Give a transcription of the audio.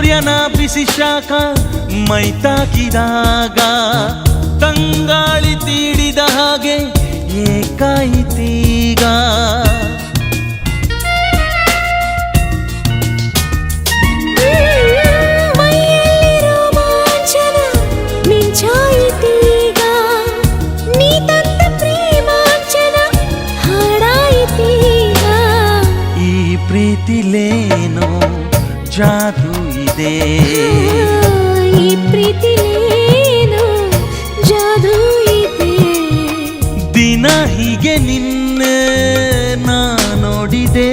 ಸೂರ್ಯನ ಬಿಸಿ ಶಾಖ ಮೈ ತಾಕಿದಾಗ ತಂಗಾಳಿ ತೀಡಿದ ಹಾಗೆ ಏಕಾಯಿತೀಗ. ಪ್ರೀತಿಲೇನೋ ಜಾದು ಇದೆ, ಈ ಪ್ರೀತಿಲೇನೋ ಜಾದು ಇದೆ. ದಿನ ಹೀಗೆ ನಿನ್ನೆ ನಾ ನೋಡಿದೆ.